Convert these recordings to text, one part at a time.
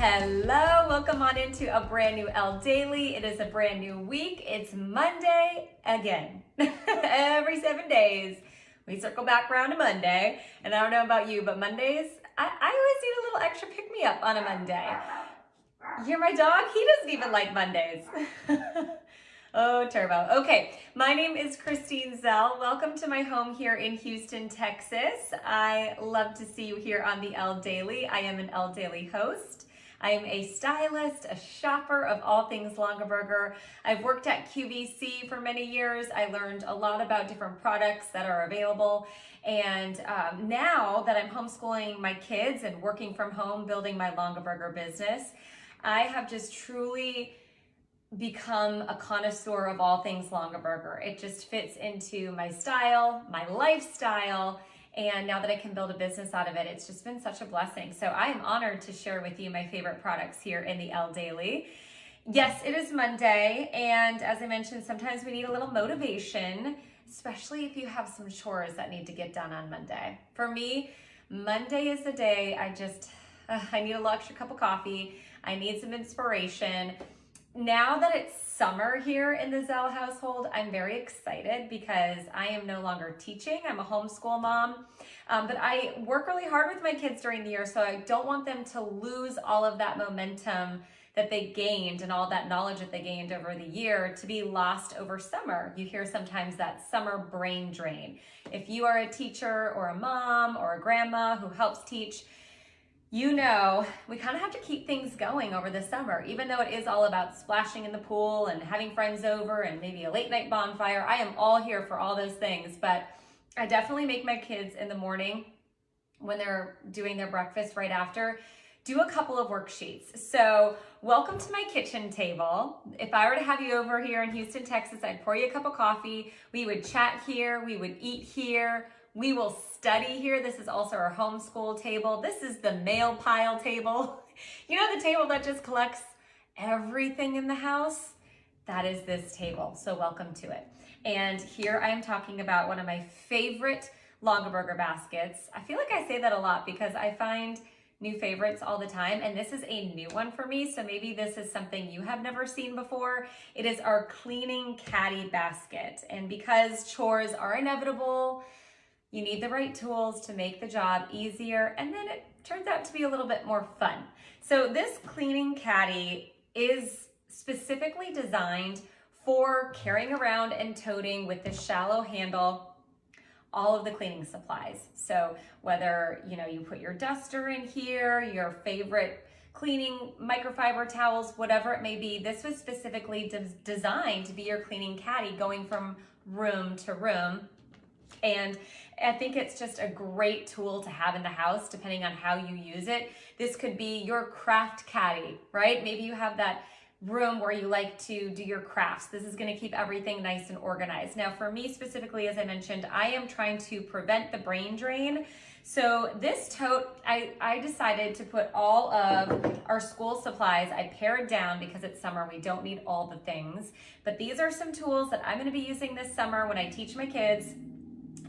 Hello, welcome on into a brand new Elle Daily. It is a brand new week. It's Monday again. Every 7 days, we circle back around to Monday. And I don't know about you, but Mondays, I always need a little extra pick-me-up on a Monday. You hear my dog? He doesn't even like Mondays. Oh, Turbo. Okay, my name is Kristine Zell. Welcome to my home here in Houston, Texas. I love to see you here on the Elle Daily. I am an Elle Daily host. I am a stylist, a shopper of all things Longaberger. I've worked at QVC for many years. I learned a lot about different products that are available. And now that I'm homeschooling my kids and working from home, building my Longaberger business, I have just truly become a connoisseur of all things Longaberger. It just fits into my style, my lifestyle, and now that I can build a business out of it, it's just been such a blessing. So I am honored to share with you my favorite products here in the Elle Daily. Yes, it is Monday, and as I mentioned, sometimes we need a little motivation, especially if you have some chores that need to get done on Monday. For me, Monday is the day I need a little extra cup of coffee. I need some inspiration. Now that it's summer here in the Zell household, I'm very excited because I am no longer teaching. I'm a homeschool mom, but I work really hard with my kids during the year, so I don't want them to lose all of that momentum that they gained and all that knowledge that they gained over the year to be lost over summer. You hear sometimes that summer brain drain. If you are a teacher or a mom or a grandma who helps teach, you know, we kind of have to keep things going over the summer, even though it is all about splashing in the pool and having friends over and maybe a late night bonfire. I am all here for all those things, but I definitely make my kids in the morning when they're doing their breakfast right after, do a couple of worksheets. So welcome to my kitchen table. If I were to have you over here in Houston, Texas, I'd pour you a cup of coffee. We would chat here, we would eat here. We will study here. This is also our homeschool table. This is the mail pile table. You know, the table that just collects everything in the house? That is this table. So welcome to it. And here I am talking about one of my favorite Longaberger baskets. I feel like I say that a lot because I find new favorites all the time, and this is a new one for me, so maybe this is something you have never seen before. It is our cleaning caddy basket, and because chores are inevitable, you need the right tools to make the job easier, and then it turns out to be a little bit more fun. So this cleaning caddy is specifically designed for carrying around and toting with the shallow handle all of the cleaning supplies. So whether you put your duster in here, your favorite cleaning microfiber towels, whatever it may be, this was specifically designed to be your cleaning caddy going from room to room. And I think it's just a great tool to have in the house, depending on how you use it. This could be your craft caddy, right? Maybe you have that room where you like to do your crafts. This is going to keep everything nice and organized. Now, for me specifically, as I mentioned, I am trying to prevent the brain drain. So this tote, I decided to put all of our school supplies. I pared down because it's summer. We don't need all the things. But these are some tools that I'm going to be using this summer when I teach my kids.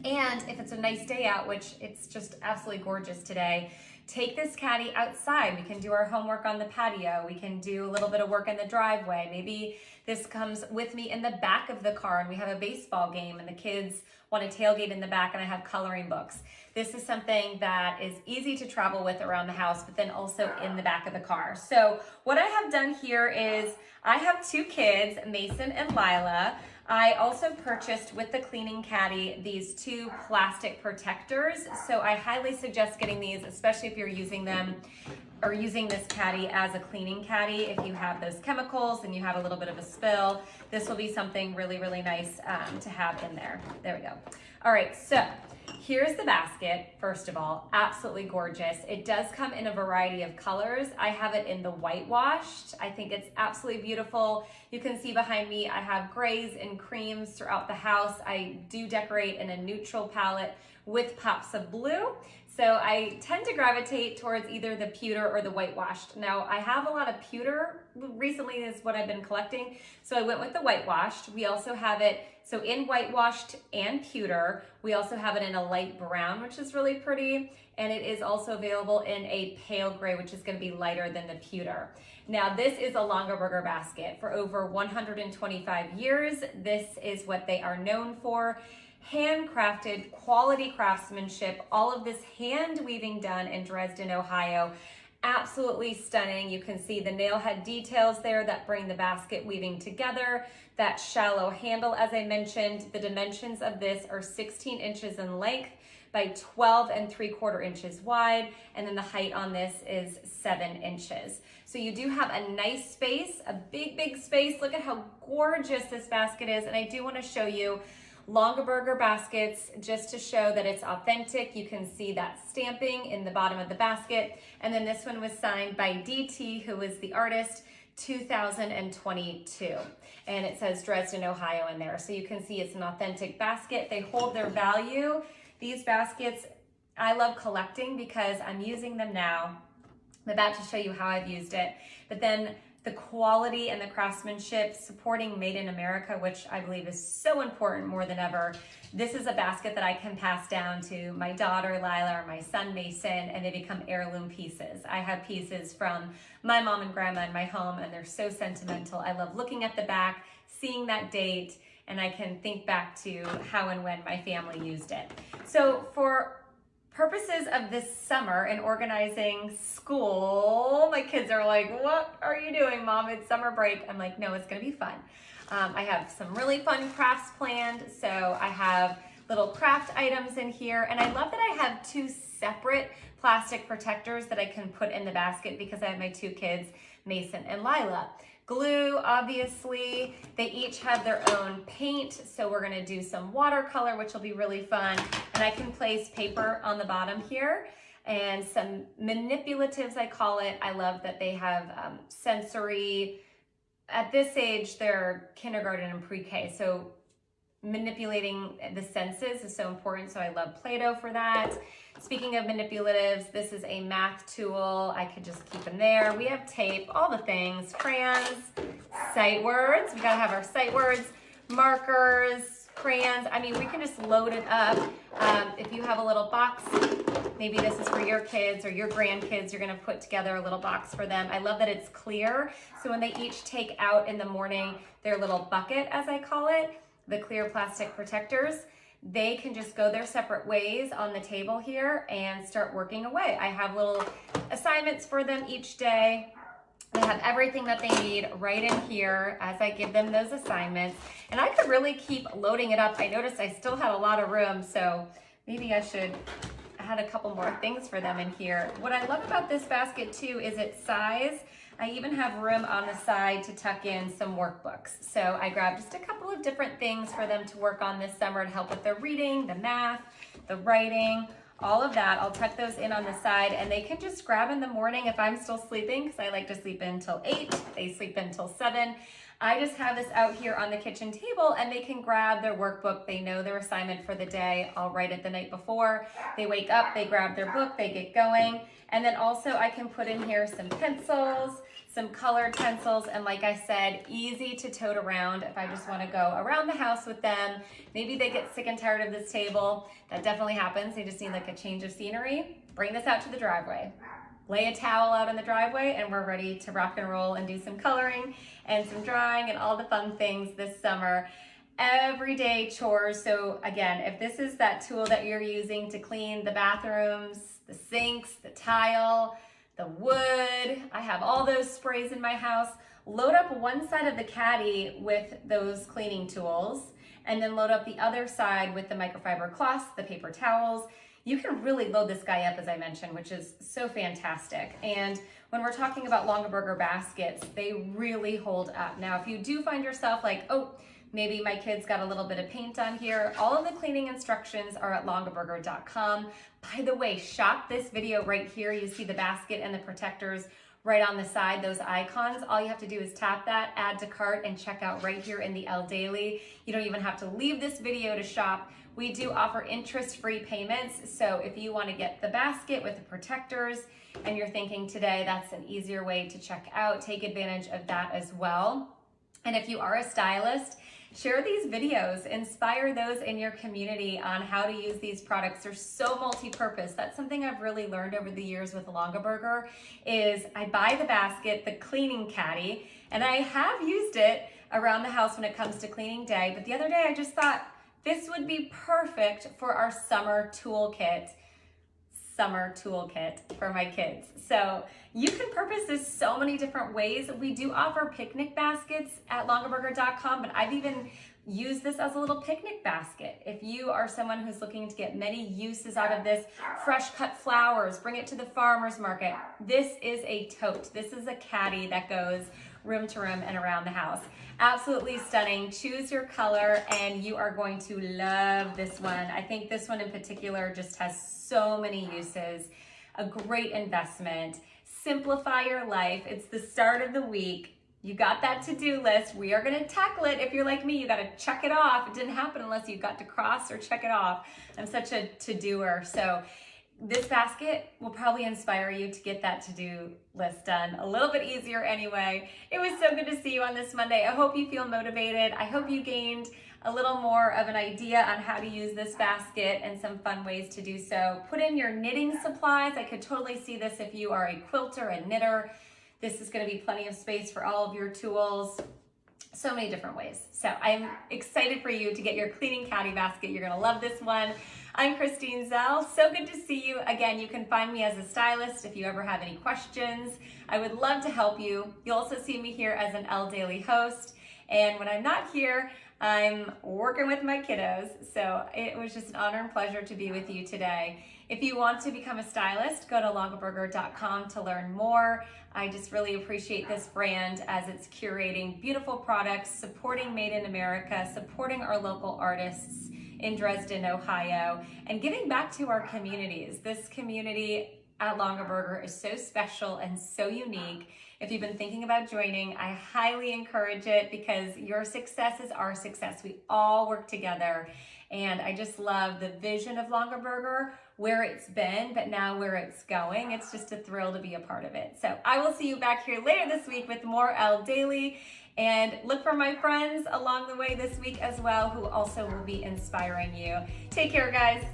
And if it's a nice day out, which it's just absolutely gorgeous today, take this caddy outside. We can do our homework on the patio. We can do a little bit of work in the driveway. Maybe this comes with me in the back of the car and we have a baseball game and the kids want to tailgate in the back and I have coloring books. This is something that is easy to travel with around the house, but then also in the back of the car. So what I have done here is I have two kids, Mason and Lila. I also purchased with the cleaning caddy these two plastic protectors. So I highly suggest getting these, especially if you're using them or using this caddy as a cleaning caddy. If you have those chemicals and you had a little bit of a spill, this will be something really, really nice to have in there. There we go. All right, so here's the basket. First of all, absolutely gorgeous. It does come in a variety of colors. I have it in the whitewashed. I think it's absolutely beautiful. You can see behind me, I have grays and creams throughout the house. I do decorate in a neutral palette with pops of blue. So I tend to gravitate towards either the pewter or the whitewashed. Now I have a lot of pewter recently is what I've been collecting. So I went with the whitewashed. We also have it, so in whitewashed and pewter, we also have it in a light brown, which is really pretty. And it is also available in a pale gray, which is gonna be lighter than the pewter. Now this is a Longaberger basket. For over 125 years, this is what they are known for. Handcrafted, quality craftsmanship, all of this hand weaving done in Dresden, Ohio. Absolutely stunning. You can see the nailhead details there that bring the basket weaving together. That shallow handle, as I mentioned, the dimensions of this are 16 inches in length by 12 3/4 inches wide, and then the height on this is 7 inches. So you do have a nice space, a big space. Look at how gorgeous this basket is, and I do want to show you Longaberger baskets just to show that it's authentic. You can see that stamping in the bottom of the basket, and then this one was signed by DT, who is the artist, 2022, and it says Dresden, Ohio in there. So you can see it's an authentic basket. They hold their value. These baskets, I love collecting because I'm using them now. I'm about to show you how I've used it. But then the quality and the craftsmanship, supporting Made in America, which I believe is so important more than ever. This is a basket that I can pass down to my daughter, Lila, or my son, Mason, and they become heirloom pieces. I have pieces from my mom and grandma in my home, and they're so sentimental. I love looking at the back, seeing that date, and I can think back to how and when my family used it. So for purposes of this summer and organizing school, my kids are like, what are you doing, Mom? It's summer break. I'm like, no, it's gonna be fun. I have some really fun crafts planned. So I have little craft items in here, and I love that I have two separate plastic protectors that I can put in the basket because I have my two kids, Mason and Lila. Glue, obviously, they each have their own paint, so we're gonna do some watercolor, which will be really fun, and I can place paper on the bottom here, and some manipulatives, I call it. I love that they have sensory, at this age, they're kindergarten and pre-K, so manipulating the senses is so important, so I love Play-Doh for that. Speaking of manipulatives, this is a math tool. I could just keep them there. We have tape, all the things, crayons, sight words. We gotta have our sight words, markers, crayons. I mean, we can just load it up. If you have a little box, maybe this is for your kids or your grandkids, you're gonna put together a little box for them. I love that it's clear, so when they each take out in the morning their little bucket, as I call it, the clear plastic protectors, they can just go their separate ways on the table here and start working away. I have little assignments for them each day. They have everything that they need right in here as I give them those assignments. And I could really keep loading it up. I noticed I still have a lot of room, so maybe I should add a couple more things for them in here. What I love about this basket too is its size. I even have room on the side to tuck in some workbooks. So I grabbed just a couple of different things for them to work on this summer to help with their reading, the math, the writing, all of that. I'll tuck those in on the side, and they can just grab in the morning if I'm still sleeping, because I like to sleep until 8, they sleep until 7. I just have this out here on the kitchen table, and they can grab their workbook. They know their assignment for the day. I'll write it the night before. They wake up, they grab their book, they get going. And then also I can put in here some pencils, some colored pencils, and like I said, easy to tote around if I just want to go around the house with them. Maybe they get sick and tired of this table. That definitely happens. They just need like a change of scenery. Bring this out to the driveway. Lay a towel out in the driveway, and we're ready to rock and roll and do some coloring and some drawing and all the fun things this summer. Everyday chores. So again, if this is that tool that you're using to clean the bathrooms, the sinks, the tile, the wood, I have all those sprays in my house. Load up one side of the caddy with those cleaning tools, and then load up the other side with the microfiber cloths, the paper towels. You can really load this guy up, as I mentioned, which is so fantastic. And when we're talking about Longaberger baskets, they really hold up. Now, if you do find yourself like, oh, maybe my kids got a little bit of paint on here, all of the cleaning instructions are at longaberger.com. By the way, shop this video right here. You see the basket and the protectors right on the side, those icons. All you have to do is tap that, add to cart, and check out right here in the Elle Daily. You don't even have to leave this video to shop. We do offer interest-free payments, so if you want to get the basket with the protectors and you're thinking today that's an easier way to check out, take advantage of that as well. And if you are a stylist, share these videos, inspire those in your community on how to use these products. They're so multi-purpose. That's something I've really learned over the years with Longaberger is I buy the basket, the cleaning caddy, and I have used it around the house when it comes to cleaning day. But the other day I just thought this would be perfect for our summer toolkit for my kids. So you can purpose this so many different ways. We do offer picnic baskets at longaberger.com, but I've even used this as a little picnic basket. If you are someone who's looking to get many uses out of this, fresh cut flowers, bring it to the farmer's market. This is a tote. This is a caddy that goes room to room and around the house. Absolutely stunning. Choose your color and you are going to love this one. I think this one in particular just has so many uses. A great investment. Simplify your life. It's the start of the week. You got that to-do list. We are going to tackle it. If you're like me, you got to check it off. It didn't happen unless you got to cross or check it off. I'm such a to-doer. So this basket will probably inspire you to get that to-do list done a little bit easier anyway. It was so good to see you on this Monday. I hope you feel motivated. I hope you gained a little more of an idea on how to use this basket and some fun ways to do so. Put in your knitting supplies. I could totally see this if you are a quilter and knitter. This is going to be plenty of space for all of your tools. So many different ways. So I'm excited for you to get your cleaning caddy basket. You're going to love this one. I'm Kristine Zell. So good to see you. Again, you can find me as a stylist if you ever have any questions. I would love to help you. You'll also see me here as an Elle Daily host. And when I'm not here, I'm working with my kiddos. So it was just an honor and pleasure to be with you today. If you want to become a stylist, go to longaberger.com to learn more. I just really appreciate this brand as it's curating beautiful products, supporting Made in America, supporting our local artists in Dresden, Ohio, and giving back to our communities. This community at Longaberger is so special and so unique. If you've been thinking about joining, I highly encourage it because your success is our success. We all work together. And I just love the vision of Longaberger, where it's been, but now where it's going. It's just a thrill to be a part of it. So I will see you back here later this week with more Elle Daily. And look for my friends along the way this week as well, who also will be inspiring you. Take care, guys.